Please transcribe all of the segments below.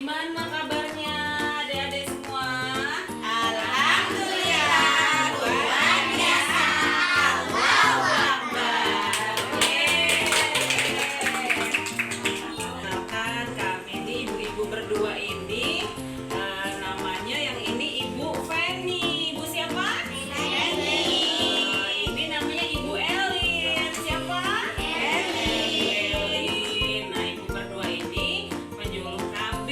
Gimana kabarnya adik-adik semua? Alhamdulillah, luar biasa. Allahu Akbar. Kenalkan kami ini ibu-ibu berdua ini, namanya yang ini Ibu Feni. Ibu siapa? Feni. Ini namanya Ibu Elin. Siapa? Elin. Nah, ibu berdua ini penjulung KB.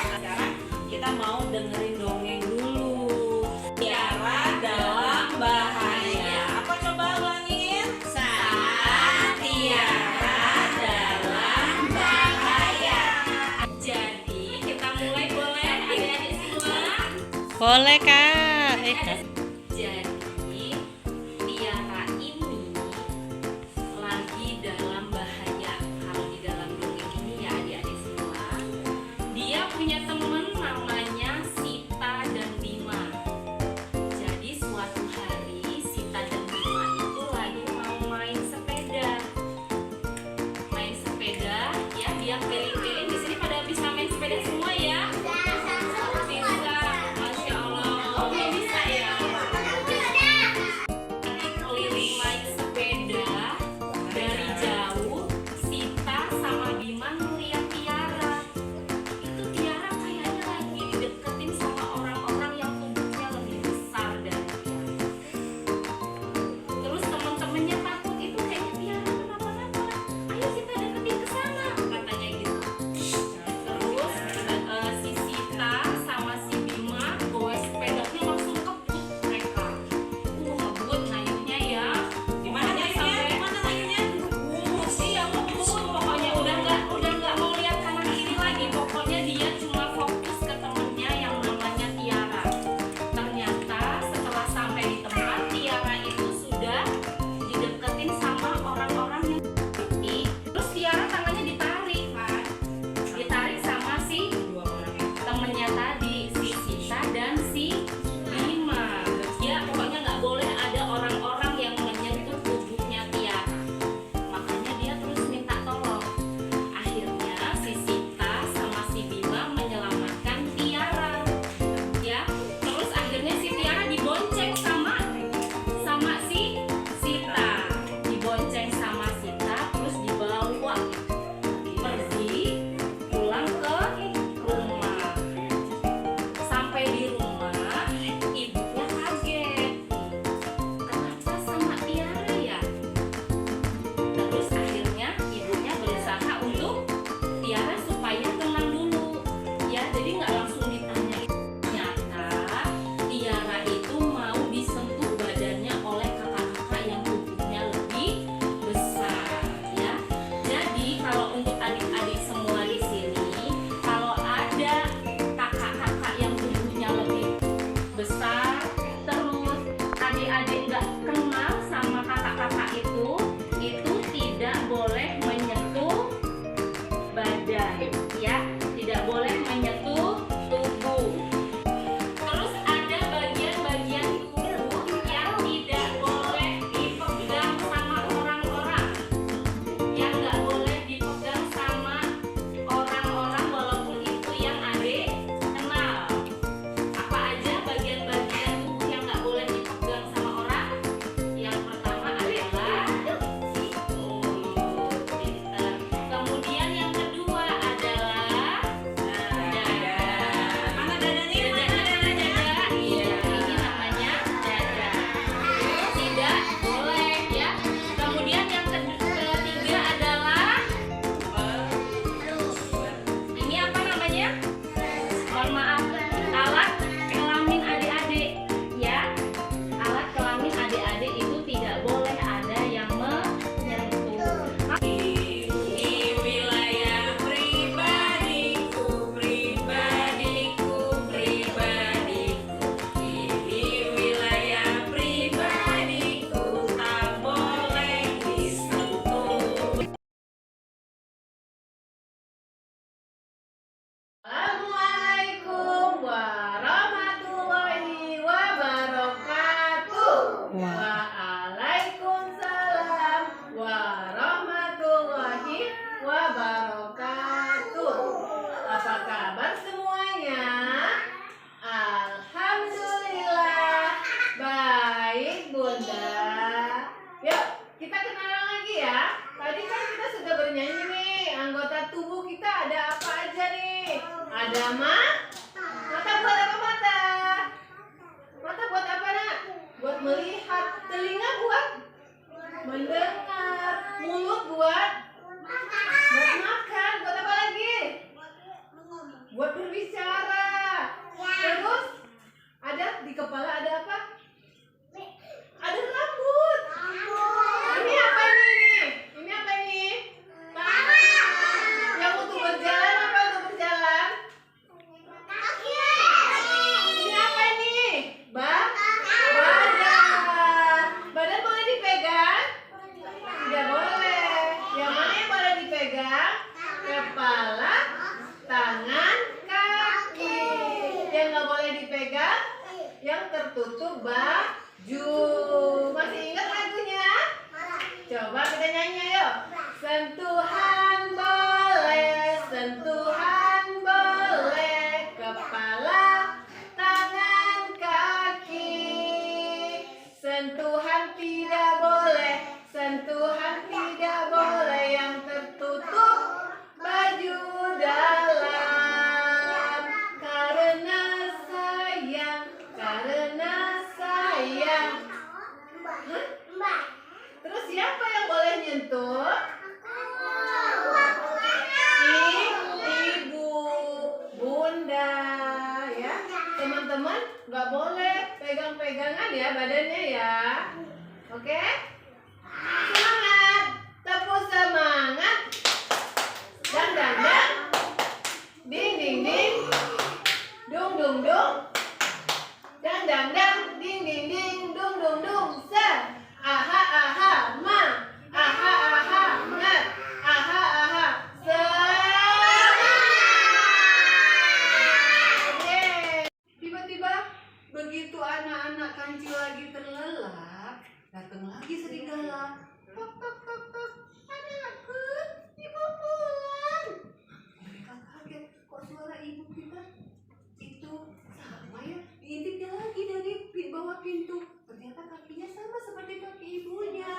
Sekarang kita mau dengerin dongeng dulu. Tiara dalam bahaya. Apa coba ulangin? Saat tiara dalam bahaya. Jadi kita mulai boleh adik-adik semua. Boleh Kak. Jadi Tiara ini lagi dalam bahaya. Kalau di dalam dongeng ini ya adik-adik semua, dia punya teman namanya Sita dan Bima. Jadi suatu hari Sita dan Bima itu lagi mau main sepeda. Main sepeda ya, dia keliling-keliling di sini. Pada bisa main sepeda semua ya? Bisa, masya Allah. Oke, bisa ya. tadi kan kita sudah bernyanyi nih. Anggota tubuh kita ada apa aja nih? Ada mata buat apa mata? Mata buat apa nak? Buat melihat. Telinga buat mendengar. Mulut buat makan. Buat apa lagi? Buat berbicara. Terus ada di kepala ada apa? Ada rambut. Ini apa ini? Ini apa ini? Yang untuk berjalan apa untuk berjalan? Ini apa ini? Badan. Badan boleh dipegang? Tidak boleh. Yang mana yang boleh dipegang? Kepala, tangan, kaki. Yang nggak boleh dipegang? Yang tertutup baju. Masih ingat lagunya? Coba kita nyanyi yuk. Sentuhan boleh, sentuhan boleh, kepala, tangan, kaki. Sentuhan tidak boleh, sentuhan tidak boleh, yang tertutup baju dalam. Karena sayang, karena sayang. Hah? Terus siapa yang boleh nyentuh? Ibu, bunda, ya. Teman-teman nggak boleh pegang-pegangan ya badannya ya. Oke? Semangat, tepuk semangat. Dang dang dang, ding ding ding, dung dung dung, dang dang dang, ding ding ding, dung dung dung. Aha aha ma, aha aha ma, aha aha Yeay. Tiba-tiba begitu anak-anak kancil lagi terlelap, datang lagi serigala. Tok tok tok tok, anakku, ibu pulang. Mereka kaget, kok suara ibu kita itu sama ya? Diintipnya lagi dari bawah pintu. Ternyata kakinya sama seperti kaki ibunya.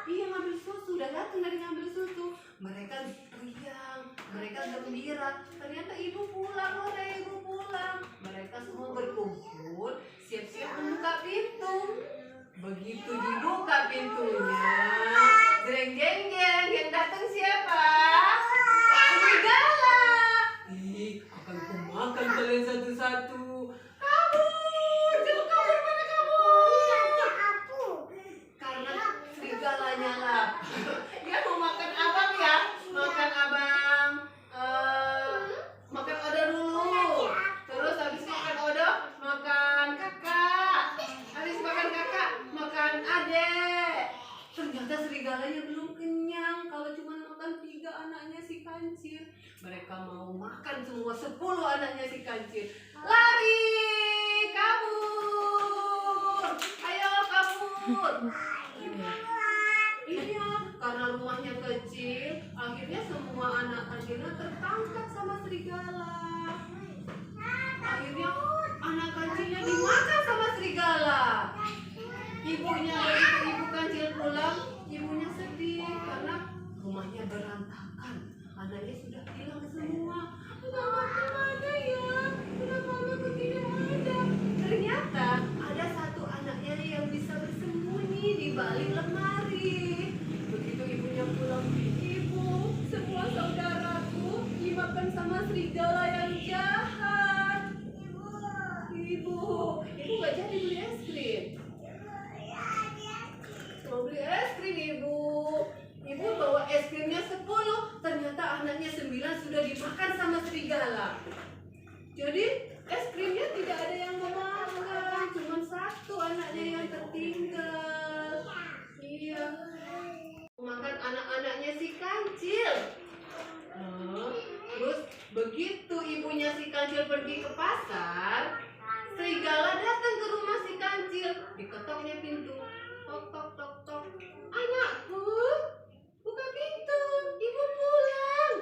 Iya, ngambil susu, udah datang dari ngambil susu. Mereka riang, mereka gembira. Ternyata ibu pulang, hore ibu pulang. Mereka semua berkumpul, siap-siap membuka pintu. Begitu dibuka pintunya, jreng jeng jeng, yang datang siapa? Serigala. Ih, akan kumakan kalian satu-satu. Kabur, jauh kabur, mana kabur? Karena serigalanya lapar. Dia mau makan abang ya, makan abang, makan odo dulu. Terus habis makan odo, makan kakak. Habis makan kakak, makan adek. Ternyata serigalanya belum kenyang. Kalau cuma makan 3 anaknya si kancil. Mereka mau makan semua 10 anaknya si kancil. Lari, kabur. Ayo kabur. Iya, karena rumahnya kecil, akhirnya semua anak kancilnya tertangkap sama serigala. Akhirnya anak kancilnya dimakan sama serigala. Ibunya begitu ibu kancil pulang, ibunya sedih karena rumahnya berantakan. Anaknya sudah hilang semua. Mama kemana ya? Kenapa anakku tidak ada? Ternyata ada satu anaknya yang bisa bersembunyi di balik lemari. Begitu ibunya pulang, ibu, semua saudaraku dimakan sama serigala yang jahat. Ibu nggak jadi beli es krim. Mau beli es krim ibu. Ibu bawa es krimnya 10, ternyata anaknya 9 sudah dimakan sama serigala. Jadi es krimnya tidak ada yang memakan, cuma 1 anaknya yang tertinggal. Iya. Makan anak-anaknya si kancil. Terus begitu ibunya si kancil pergi ke pasar, serigala datang ke rumah si kancil. Diketoknya pintu. Tok tok tok tok. Anakku, buka pintu, ibu pulang.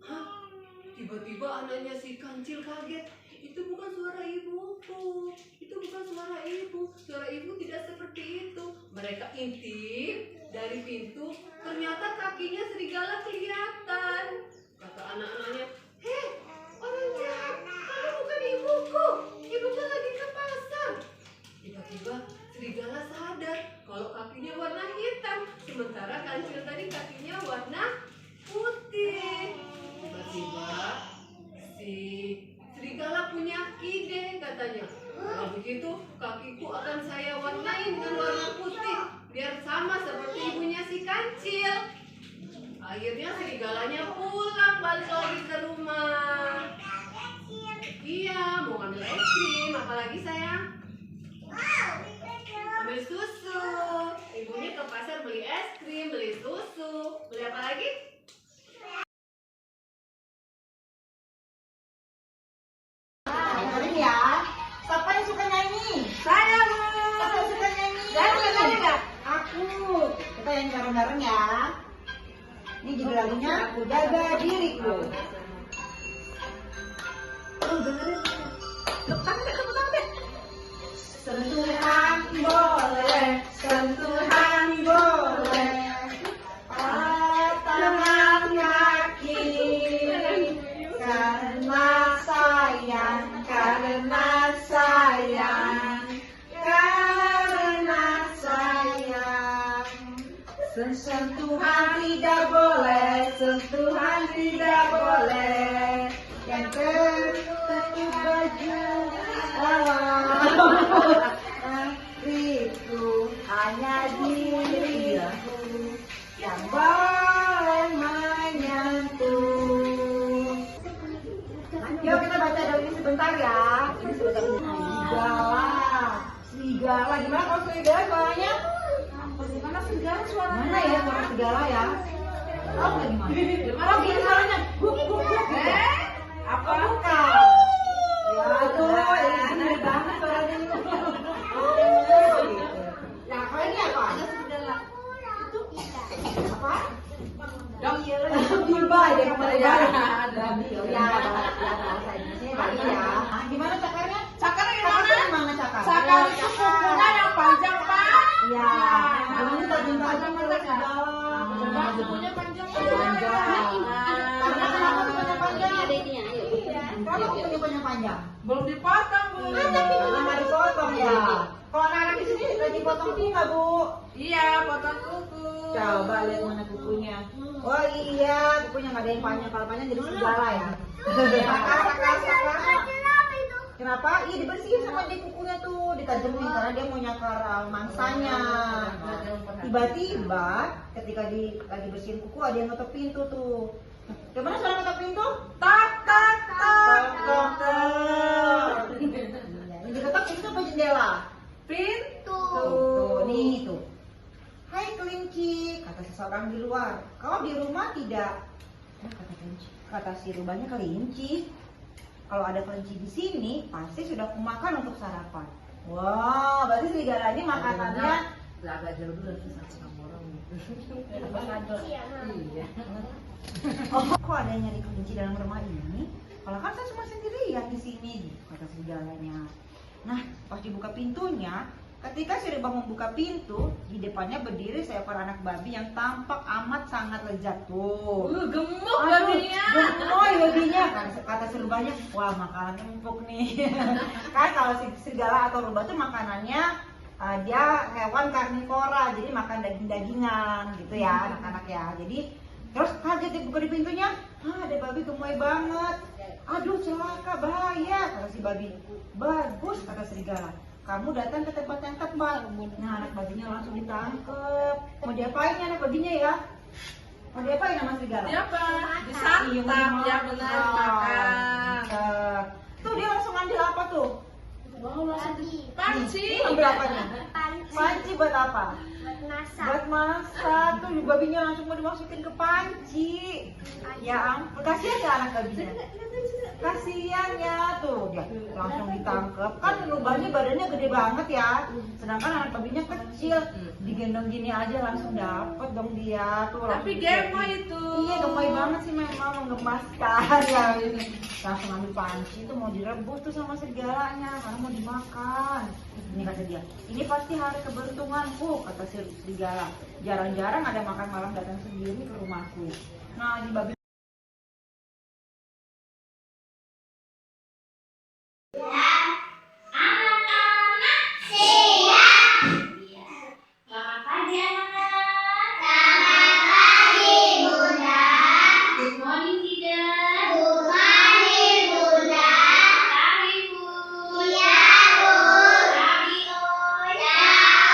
Hah? Tiba-tiba anaknya si kancil kaget. Itu bukan suara ibuku. Itu bukan suara ibu. Suara ibu tidak seperti itu. Mereka intip dari pintu. Ternyata kakinya serigala kelihatan. Kata anak-anaknya, heh, orang jahat, kamu bukan ibuku. Ibuku lagi ke pasar. Tiba-tiba serigala sadar kalau kakinya warna hitam, sementara kancil tadi kakinya warna putih. Tiba-tiba si serigala punya ide, katanya, kalau begitu kakiku akan saya warnain dengan warna putih biar sama seperti ibunya si kancil. Akhirnya serigalanya pulang balik lagi ke rumah. Iya, mau ambil es krim, apalagi sayang? Ambil susu. Ibunya ke pasar beli es krim, beli susu. Beli apa lagi? Dengerin ya. Siapa yang suka nyanyi? Saya. Siapa yang suka nyanyi? Saya nggak? Aku. Kita yang bareng-bareng ya. Ini judul lagunya Aku Jaga Diriku. Dengerin. Sentuhan boleh, sentuhan boleh, tangan kaki, karena sayang, karena sayang, karena sayang. Sentuhan tidak boleh, sentuhan tidak boleh, yang tertutup baju diriku, hanya diriku yang boleh menyentuh. Yuk kita baca dong ini sebentar ya. Ini sebentar. Serigala. Serigala. Gimana kalau serigala suaranya? Bagaimana serigala suaranya? Mana ya suara serigala ya? Tahu nggak gimana? Oh gini suaranya. Buk buk buk. Apa? Bukan. Ya aduh, ini bener banget suaranya. Nah, kalau ini apa? Apa? Biba ya kemarin ya. Ya, bahasa Indonesia Bali ya. Gimana cakarnya? Cakarnya Gimana cakar? Cakar itu kukunya yang panjang, Pak. Iya. Ini tajam-tajam Coba dalam. kukunya panjang. Karena kenapa kukunya panjang? Kalau kukunya panjang? Belum dipotong, Bu. Nggak dipotong ya. Kalau anak-anak di sini lagi potong kuku nggak, Bu? Iya, potong kuku. Coba lihat mana kukunya. Oh iya, kukunya nggak ada yang panjang. Kalau panjang jadi serigala ya. Sakar. Kenapa? Iya dibersihin sama dia kukunya tuh, ditajemin karena dia mau nyakar mangsanya. Tiba-tiba ketika lagi bersihin kuku ada yang ngetok pintu tuh. Gimana suara ngetok pintu? Tak, tak, tak. Tok tok. Yang diketok pintu apa jendela? Pintu. Tuh, nih tuh. Hai kelinci, kata seseorang di luar. Kau di rumah tidak? Kata kelinci. Kata si rubahnya kelinci. Kalau ada kelinci di sini, pasti sudah kumakan untuk sarapan. Wah, berarti serigala ini makanannya Agak jauh dulu sama orang. Iya. oh, kok ada yang nyari kelinci dalam rumah ini? Kalau kan saya cuma sendirian di sini, kata serigalanya. Nah, pas dibuka pintunya, ketika si rubah membuka pintu, di depannya berdiri seekor anak babi yang tampak amat sangat lezat tuh. Gemuk Aduh, babinya. gemoy babinya. Kata si rubahnya, wah makanan empuk nih. Kan kalau si serigala atau rubah tuh makanannya dia hewan karnivora, jadi makan daging-dagingan gitu ya anak-anak ya. Jadi terus kaget dibuka di pintunya, ada babi gemoy banget. Aduh celaka, bahaya, kata si babi. Bagus, kata serigala. Kamu datang ke tempat yang tepat. Nah, anak babinya langsung ditangkep. Mau diapain anak babinya ya? Mau diapain sama serigala? Siapa? Disantap, ya benar, makan. Tuh dia langsung ambil apa tuh? Panci. Ambil apa nih? Panci buat apa? Buat masak. Tuh babinya langsung mau dimasukin ke panci. Ya ampun, kasihan ya anak babinya. Kasihan ya tuh dia langsung ditangkep. Kan rubahnya badannya gede banget ya. Sedangkan anak babinya kecil. Digendong gini aja langsung dapet dong dia tuh. Tapi langsung gemoy itu. Iya gemoy banget sih memang, menggemaskan ya. Langsung ambil panci tuh mau direbus tuh sama serigalanya karena mau dimakan. Ini kata dia, ini pasti hari keberuntungan. Kata si serigala, jarang-jarang ada makan malam datang sendiri ke rumahku. Nah, di babi Selamat pagi anak-anak. Selamat pagi Bunda. Good morning Tidak. Good morning Bunda. Pagi Bu. Iya Bu. Pagi Oi. Ya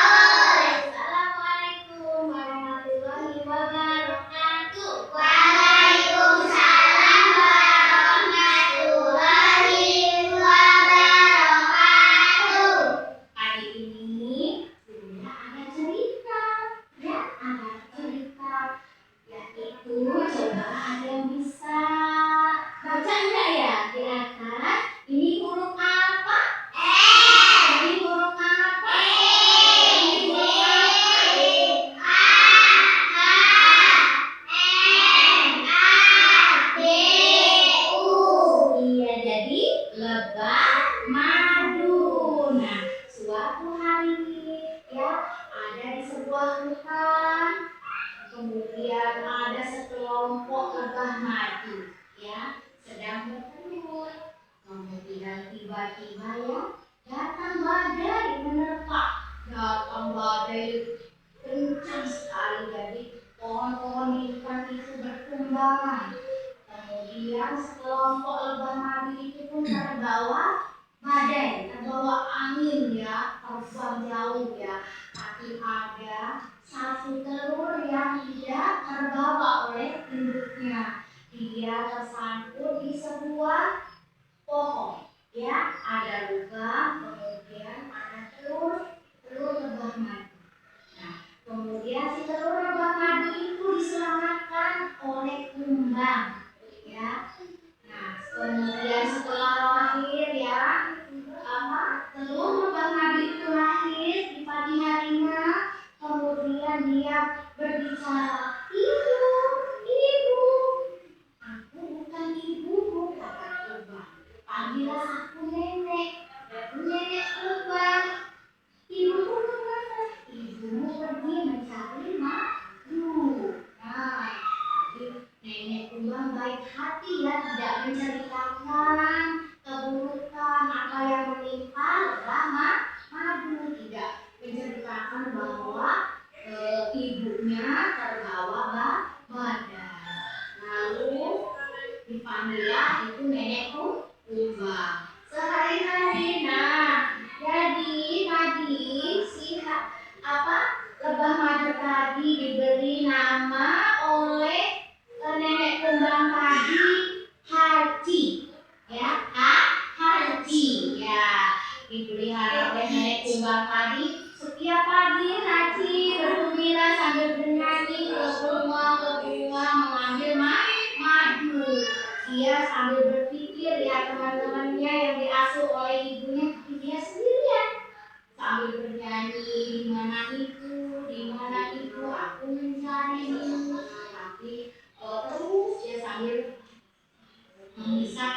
Oi. Assalamualaikum warahmatullahi wabarakatuh. Waalaikumsalam warahmatullahi wabarakatuh. Pagi ini Bunda ada cerita, ya ada cerita, yaitu coba ada yang bisa baca enggak ya di atas? Ini huruf apa? Ini huruf apa? Ini huruf apa? Iya, jadi lebah madu. Nah, suatu hari ya ada di sebuah hutan, kemudian ada sekelompok lebah madu ya sedang bertelur. Kemudian tiba-tiba ya datang badai menerpa, datang badai kencang sekali, jadi pohon-pohon di hutan itu bertumbangan. Kemudian sekelompok lebah madu itu pun terbawa badai, terbawa angin ya, terbang jauh ya. Tapi ada satu telur yang tidak terbawa oleh induknya. Dia tersangkut di sebuah pohon. Ya, ada lubang, kemudian ada telur lebah madu. Nah, kemudian si telur lebah madu itu diselamatkan oleh kumbang. Ya. Nah, kemudian setelah lahir ya, telur lebah madu itu lahir di pagi harinya. Kemudian dia berbicara, ibu, aku bukan ibumu, kata lebah. Panggillah aku nenek, nenek lebah. Ibumu kemana? Ibumu pergi mencari madu. Nah, nenek kumbang baik hati ya, tidak menceritakan keburukan apa yang menimpa lebah madu, tidak menceritakan bahwa ibunya terbawa badai. Lalu dipanggillah itu nenek kumbang. Sehari-hari, nah, jadi tadi lebah madu tadi diberi nama oleh nenek kumbang tadi Haji, ya, Haji, ya, dipelihara oleh nenek kumbang tadi. Setiap pagi Haji bergembira sambil bernyanyi ke bunga mengambil madu. Dia sambil berpikir ya teman-temannya yang diasuh oleh ibunya, tapi dia sendirian sambil bernyanyi, di mana itu aku mencarimu. Tapi terus dia sambil menghisap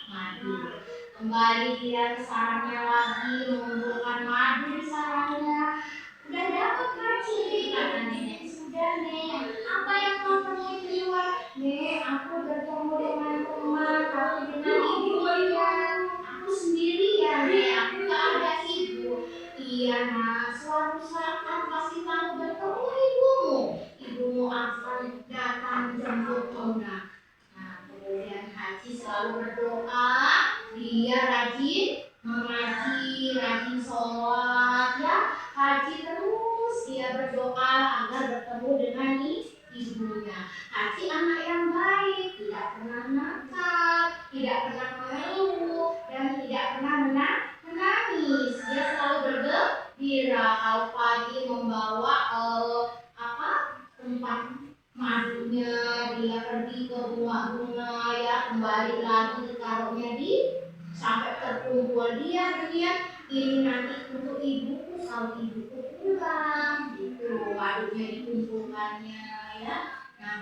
madu. Kembali dia ke sarangnya lagi, mengumpulkan madu di sarangnya. Udah dapat Haji, kata nenek. Sudah nek, apa yang kau temui di luar? Nek, aku bertemu dengan teman, tapi dengan ibunya. Aku sendirian nek, aku gak ada ibu. Iya nak, suatu saat pasti kamu bertemu ibumu. Ibumu akan datang menjemputmu nak. Nah, kemudian Haji selalu berdoa, dia rajin mengaji, rajin sholat ya. Haji terus dia berdoa agar bertemu dengan ibunya. Haji anak yang baik, tidak pernah nakal, tidak pernah mengeluh, dan tidak pernah menangis. Dia selalu bergembira kalau pagi membawa tempat madunya, dia pergi ke bunga-bunga ya, kembali lagi ditaruhnya sampai terkumpul. Dia berniat ini nanti untuk ibuku, kalau ibuku pulang gitu, madunya dikumpulkannya ya. Nah,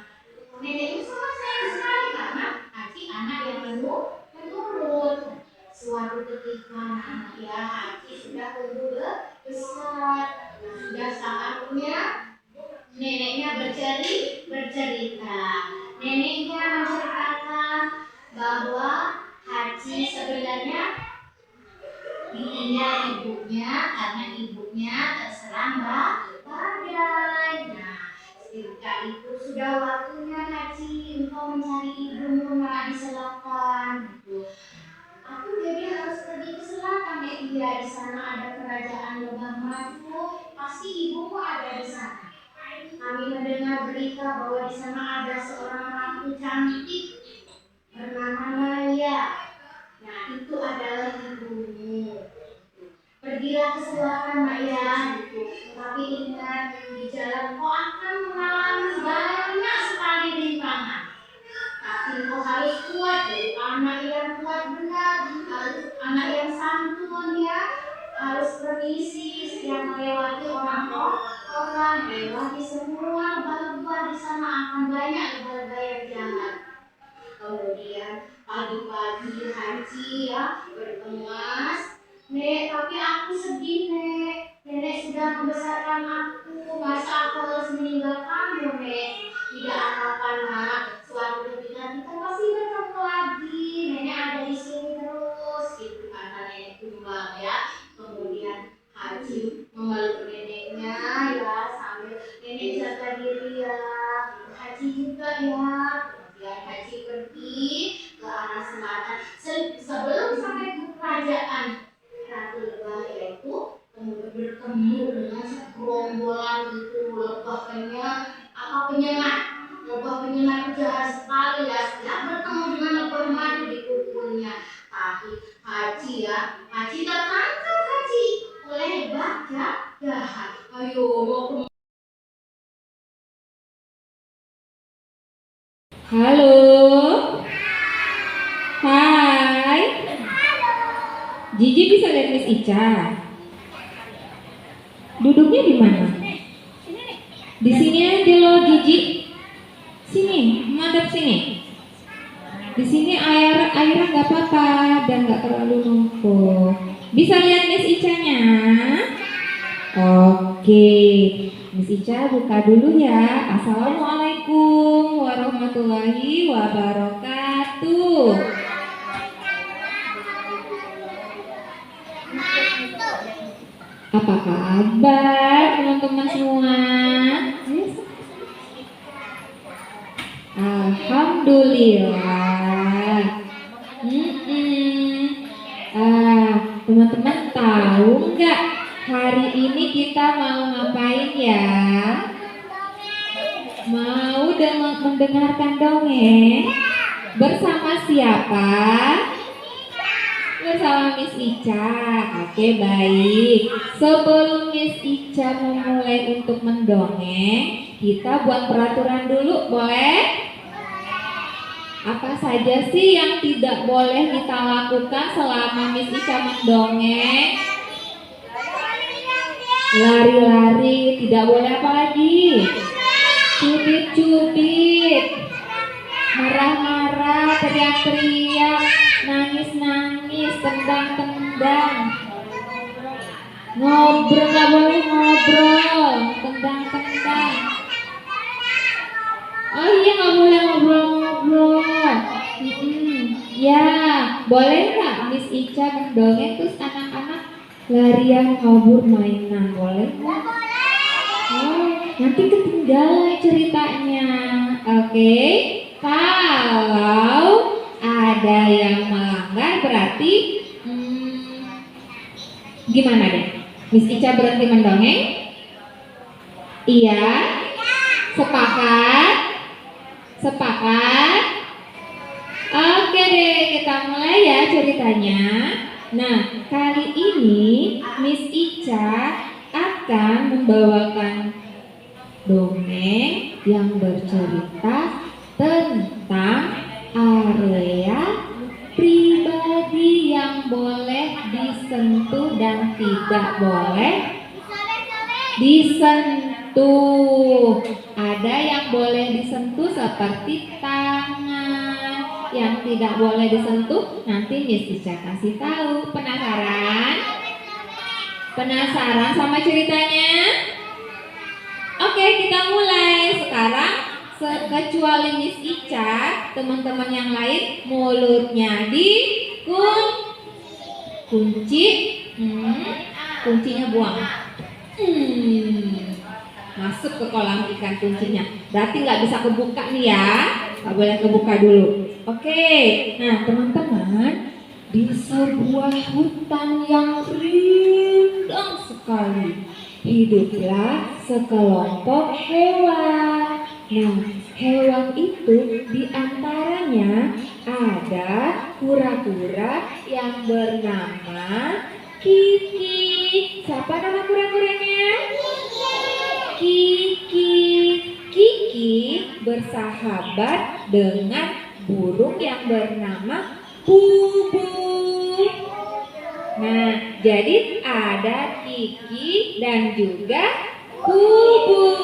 neneknya sangat sayang sekali karena Haji anak yang menurut. Suatu ketika anak ya Haji sudah tumbuh besar, tinggal ibunya karena ibunya terserang badai. Nah, ketika itu sudah waktunya Haji engkau mencari ibumu nak di selatan. Gitu. Aku jadi harus pergi ke selatan ya. Iya, di sana ada kerajaan Lebah Madu. Pasti ibumu ada di sana. Kami mendengar berita bahwa di sana ada seorang ratu cantik bernama Naya. Nah, itu adalah ibumu. Pergilah ke selatan, Mak ya. Tapi ingat, di jalan kau akan mengalami banyak sekali rintangan. Tapi kau harus kuat, jadi anak yang kuat benar, harus anak yang santun ya, harus permisi setiap melewati orang-orang, melewati semua lebah-lebah di sana akan banyak lebah-lebah yang jahat. Kemudian pagi-pagi Haji ya berkemas, Nek, tapi aku sedih Nek. Nenek sudah membesarkan aku, masa aku harus meninggalkanmu Nek? Tidak apa-apa nak, suatu ketika kita pasti bertemu lagi. Nenek ada di sini terus, gitu kata nenek tumbang ya. Kemudian Haji memeluk neneknya ya, sambil nenek jaga diri ya. Haji juga ya. Kemudian Haji pergi ke arah selatan. Sebelum sampai ke kerajaan Ratu Lebah yaitu kemudian bertemu dengan segerombolan itu lebah penyengat. Lebah penyengat itu jahat sekali ya. Setiap bertemu dengan lebah madu dipukulnya. Tapi Haji ya, Haji tertangkap Haji oleh lebah jahat. Ayo mau ke Halo. Hai. Jiji bisa lihat Miss Ica. Duduknya di mana? Di sini aja loh, Jiji. Sini, madep sini. Di sini airnya nggak apa-apa dan nggak terlalu numpuk. Bisa lihat Miss Ica-nya? Oke, Miss Ica buka dulu ya. Assalamualaikum warahmatullahi wabarakatuh. Apa kabar teman-teman semua? Alhamdulillah. Teman-teman tahu nggak hari ini kita mau ngapain ya? Mau mendengarkan dongeng bersama siapa? Bersama Miss Ica. Oke, baik. Sebelum Miss Ica memulai untuk mendongeng, kita buat peraturan dulu, boleh? Apa saja sih yang tidak boleh kita lakukan selama Miss Ica mendongeng? Lari-lari, tidak boleh apa lagi? Cubit-cubit, marah-marah, teriak-teriak, nangis-nangis, tendang-tendang. Ngobrol, nggak boleh ngobrol, tendang-tendang. Oh iya, nggak boleh ngobrol-ngobrol. Ya, boleh nggak Miss Ica mendongeng terus anak-anak larian kabur mainan, boleh nggak? Oh, nanti ketinggalan ceritanya. Oke, kalau ada yang melanggar berarti gimana deh? Miss Ica berhenti mendongeng? Iya? Sepakat? Sepakat? Oke deh, kita mulai ya ceritanya. Nah, kali ini Miss Ica akan membawakan dongeng yang bercerita tentang area pribadi yang boleh disentuh dan tidak boleh disentuh. Ada yang boleh disentuh seperti tangan, yang tidak boleh disentuh nanti Miss Ica kasih tahu. Penasaran? Penasaran sama ceritanya? Oke, kita mulai sekarang. Kecuali Miss Ica, teman-teman yang lain mulutnya dikunci, Kuncinya buang. Masuk ke kolam ikan kuncinya. Berarti nggak bisa kebuka nih ya. Nggak boleh kebuka dulu. Oke. Nah teman-teman, di sebuah hutan yang rindang sekali hiduplah sekelompok hewan. Nah, hewan itu diantaranya ada kura-kura yang bernama Kiki. Siapa nama kura-kuranya? Kiki. Kiki bersahabat dengan burung yang bernama Bubu. Nah, jadi ada Kiki dan juga Bubu.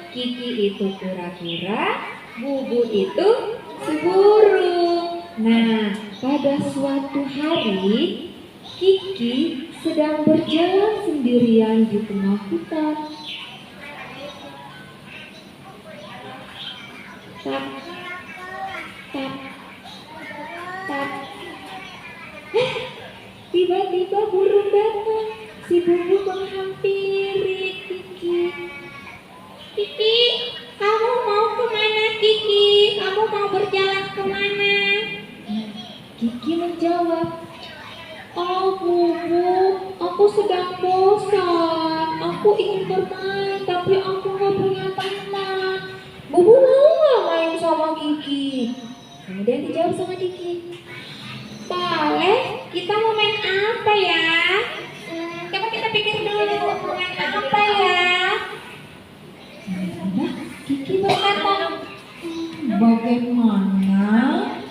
Kiki itu kura-kura, Bubu itu si burung. Nah, pada suatu hari Kiki sedang berjalan sendirian di tengah hutan. Tap, tap, tap. Tiba-tiba burung datang. Si Bubu menghampiri Kiki. Kiki, kamu mau kemana Kiki? Kamu mau berjalan kemana? Kiki menjawab, "Oh Bubu, aku sedang bosan. Aku ingin bermain, tapi aku nggak punya teman. Bubu mau nggak main sama Kiki?" Kemudian dijawab sama Kiki, "Boleh, kita mau main apa ya? Coba kita pikir dulu, mau main apa ya?" Nah, Kiki berkata, "Bagaimana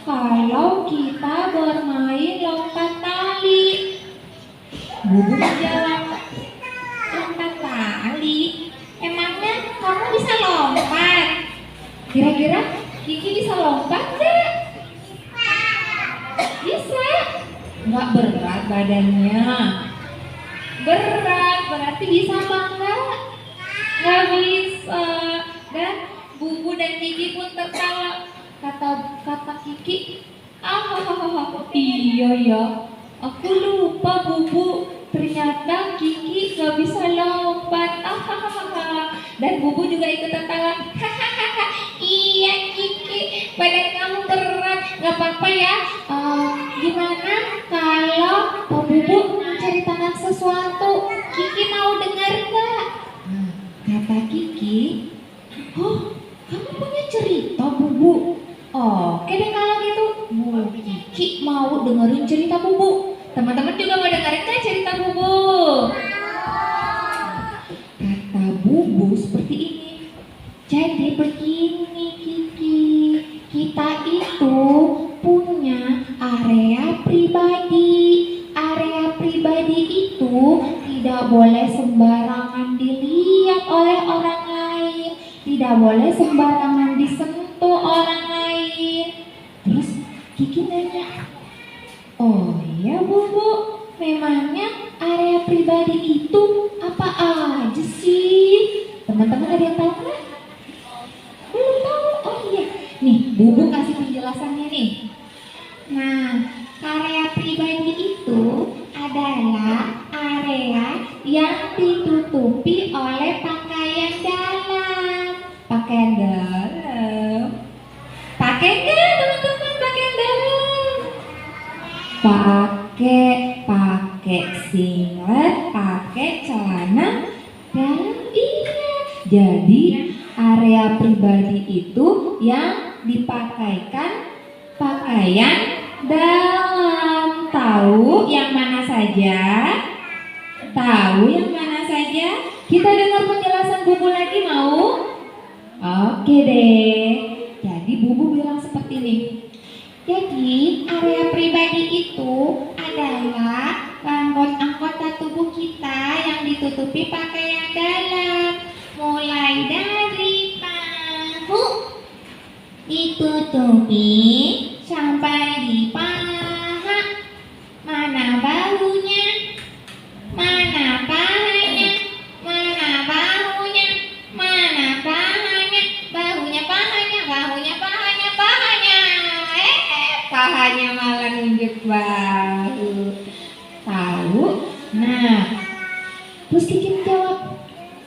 kalau kita bermain lompat tali?" Bubu menjawab, "Lompat tali? Emangnya kamu bisa lompat? Kira-kira Kiki bisa lompat gak?" Bisa. Nggak berat badannya. Berat, berarti bisa apa enggak? Nggak bisa. Dan Bubu dan Kiki pun tertawa. Kata Kiki, iya ya, aku lupa Bubu. Ternyata Kiki nggak bisa lompat. Dan Bubu juga ikut tertawa. Iya Kiki, badan kamu berat. Nggak apa-apa ya. Gimana kalau Bubu menceritakan sesuatu? Kiki mau dengar nggak? Kata Kiki, "Oh, kamu punya cerita Bubu? Oke deh kalau gitu, Kiki mau dengerin cerita Bubu. Teman-teman juga mau dengerin kan cerita Bubu?" Kata Bubu seperti ini, "Jadi begini Kiki, kita itu punya area pribadi. Area pribadi itu tidak boleh sembarangan dilihat oleh orang lain, tidak boleh sembarangan disentuh orang lain." Terus Kiki nanya, "Oh iya Bubu, memangnya area pribadi itu apa aja sih?" Teman-teman ada yang tahu kan? Belum tahu? Oh iya, nih Bubu kasih penjelasannya nih. Nah, area pribadi itu adalah area yang ditutupi oleh pakaian dalam. Pakaian dalam? Pakai nggak teman-teman pakaian dalam? Pakai singlet, pakai celana dalam. Iya. Jadi area pribadi itu yang dipakaikan pakaian dalam. Tahu yang mana saja? Tahu yang mana saja? Kita dengar penjelasan Bubu lagi mau? Oke deh. Jadi Bubu bilang seperti ini. Jadi area pribadi itu adalah anggota tubuh kita yang ditutupi pakaian dalam. Mulai dari paha ditutupi sampai di paha. Mana bahunya? Mana pahanya? Mana bahunya? Mana pahanya? Bahunya, pahanya, bahunya, pahanya, pahanya. Pahanya malah nunjuk bahu. Tahu Nah, terus Kiki menjawab,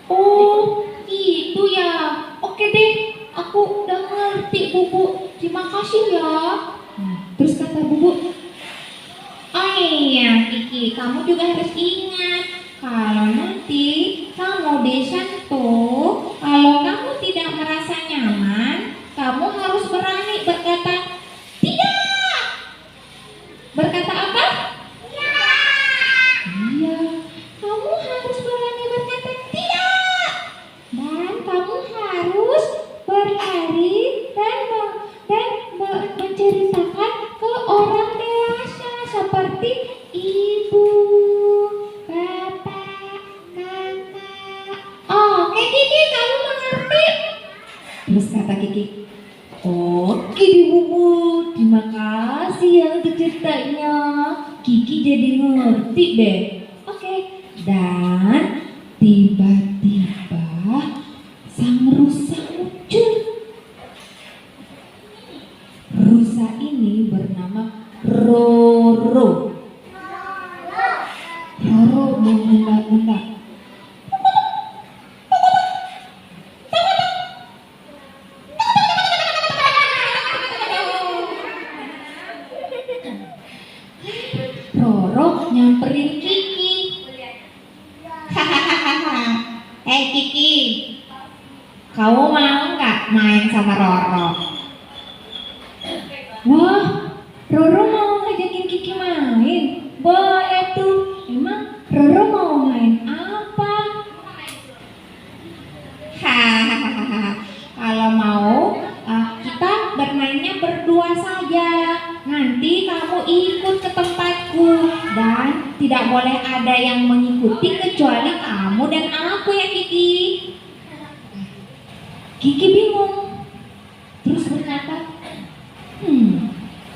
oh itu ya, oke deh, aku udah ngerti Bubu, terima kasih ya. Terus kata Bubu, oh iya Kiki, kamu juga harus ingat, kalau nanti kamu disentuh, kalau kamu tidak merasa nyaman, kamu harus berani berkata tidak. Berkata apa? Iya, kamu harus berani berkata tidak. Dan kamu harus berlari dan menceritakan ke orang dewasa seperti ibu, bapak, kakak. Oke Kiki, kamu mengerti? Terus kata Kiki, oke deh Bubu, terima kasih ya untuk ceritanya. Kiki jadi ngerti deh. Oke. Dan tiba-tiba sang rusa muncul. Rusa ini bernama Roro. Roro mengundak-undak. Roro nyamperin Kiki. Hahaha. Hei Kiki, kamu mau nggak main sama Roro? Wah, Roro mau ngajakin Kiki main. Boleh tuh. Emang Roro mau main apa? Hahaha. Kalau mau, kita bermainnya berdua saja. Nanti kamu ikut ke tempatku dan tidak boleh ada yang mengikuti kecuali kamu dan aku ya Kiki. Kiki bingung. Terus berkata,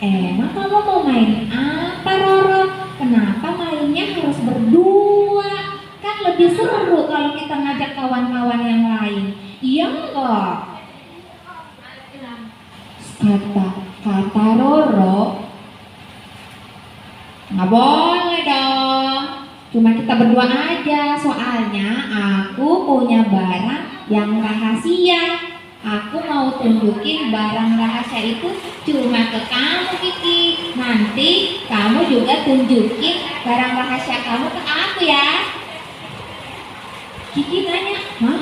emang kamu mau main apa Roro? Kenapa mainnya harus berdua? Kan lebih seru kalau kita ngajak kawan-kawan yang lain. Iya enggak? Kata Roro, nggak boleh dong. Cuma kita berdua aja. Soalnya aku punya barang yang rahasia. Aku mau tunjukin barang rahasia itu cuma ke kamu Kiki. Nanti kamu juga tunjukin barang rahasia kamu ke aku ya. Kiki nanya, hah?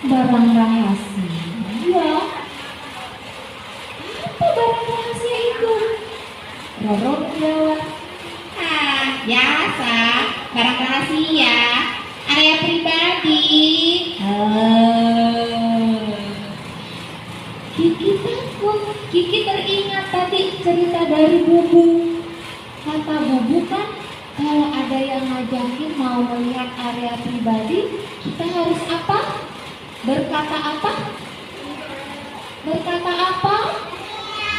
Barang rahasia? Apa barang rahasia itu? Roro menjawab, biasa, barang rahasia, area pribadi. Kiki takut. Kiki teringat tadi cerita dari Bubu. Kata Bubu kan, kalau ada yang ngajakin mau melihat area pribadi, kita harus apa? Berkata apa? Berkata apa?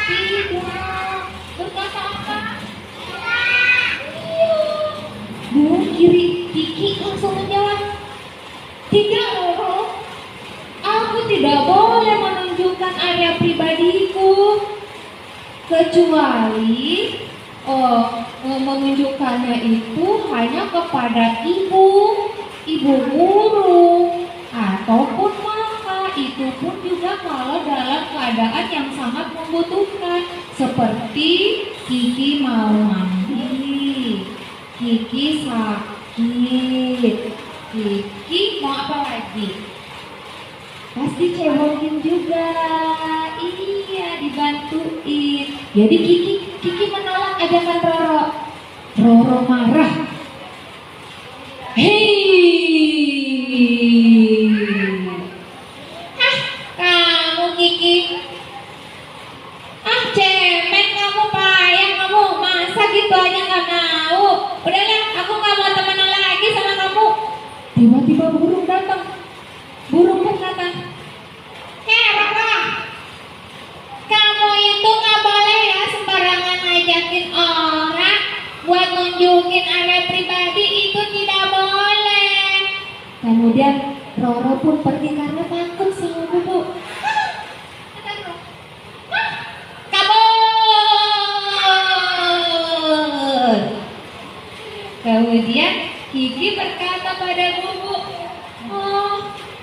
Tidak. Berkata apa? Iya. Burung kiri Kiki langsung menjawab, tidak Roro. Aku tidak boleh menunjukkan area pribadiku. Kecuali menunjukkannya itu hanya kepada ibu guru ataupun mama. Itu pun juga kalau dalam keadaan yang sangat membutuhkan, seperti Kiki mau mandi, Kiki sakit, Kiki mau apa lagi? Pasti cebokin juga. Iya, dibantuin. Jadi Kiki menolak ajakan Roro. Roro marah. Hei, kamu Kiki, cemen kamu, payah kamu, masa gitu aja nggak mau? Udahlah, aku nggak mau temenan lagi sama kamu. Tiba-tiba burung datang. Burung berkata, Roro, kamu itu nggak boleh ya sembarangan ngajakin orang buat nunjukin area pribadi, itu tidak boleh. Kemudian Roro pun pergi karena takut sama Bubu. Kabur. Kemudian Kiki berkata pada Bubu, "Oh,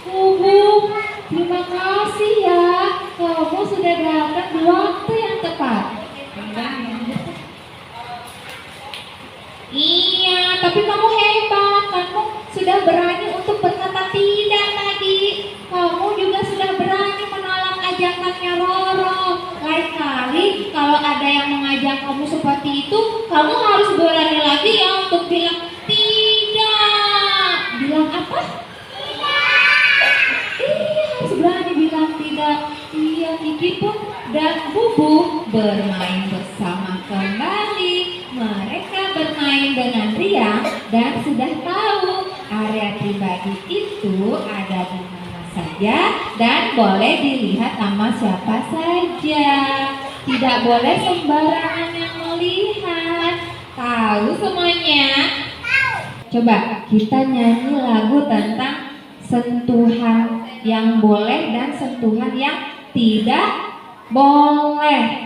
Bubu, terima kasih ya. Kamu sudah datang di waktu yang tepat." "Iya, tapi kamu hebat. Kamu sudah berani untuk berkata tidak tadi. Kamu juga sudah berani menolak ajakannya Roro. Lain kali kalau ada yang mengajak kamu seperti itu, kamu harus berani lagi ya untuk bilang tidak." Bilang apa? Iya, harus berani bilang tidak. Iya, Kiki pun dan Bubu bermain bersama kembali. Mereka bermain dengan riang dan sudah tahu area pribadi itu ada di mana saja dan boleh dilihat sama siapa saja. Tidak boleh sembarangan yang melihat. Tahu semuanya? Coba kita nyanyi lagu tentang sentuhan yang boleh dan sentuhan yang tidak boleh.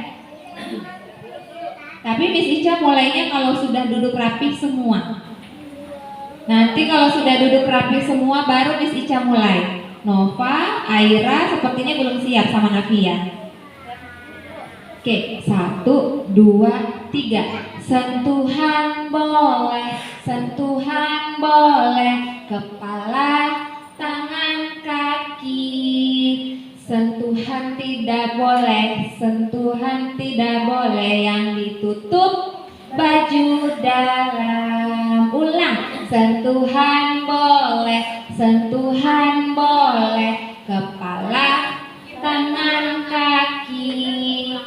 Tapi Miss Ica mulainya kalau sudah duduk rapi semua. Nanti kalau sudah duduk rapi semua baru Miss Ica mulai. Nova, Aira sepertinya belum siap sama Navia. Oke, 1, 2, 3. Sentuhan boleh, sentuhan boleh, kepala, tangan, kaki. Sentuhan tidak boleh, sentuhan tidak boleh yang ditutup baju dalam. Ulang, sentuhan boleh, sentuhan boleh, kepala, tangan, kaki.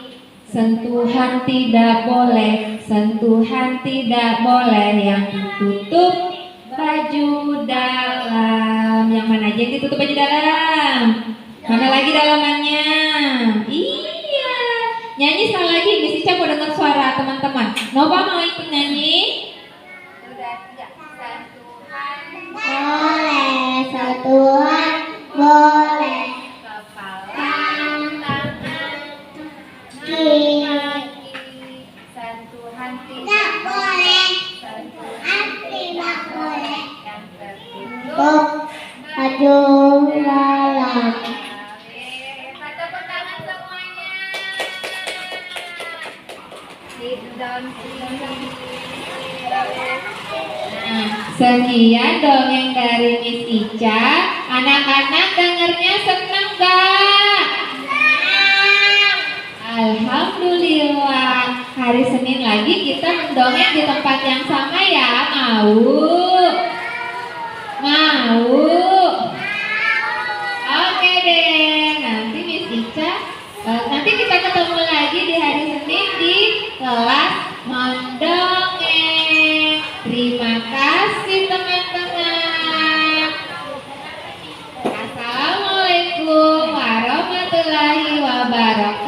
Sentuhan tidak boleh, sentuhan tidak boleh yang ditutup baju dalam. Yang mana aja yang ditutup baju dalam? Mana lagi dalamannya? Iya. Nyanyi sekali lagi, Miss Ica mau dengar suara teman-teman. Nova mau ikut nyanyi? Boleh, sentuhan boleh, Kepala, sentuhan tidak boleh, sentuhan tidak boleh, yang tertutup. tutup baju dalam. Tepuk tangan semuanya. Sit down, please. Nah, sekian dongeng dari Miss Ica. Anak-anak dengarnya senang gak? Alhamdulillah. Hari Senin lagi kita mendongeng di tempat yang sama ya. Mau? Mau? Oke deh. Nanti Miss Ica nanti kita ketemu lagi di hari Senin di kelas mendongeng. Terima kasih teman-teman. Assalamualaikum warahmatullahi wabarakatuh.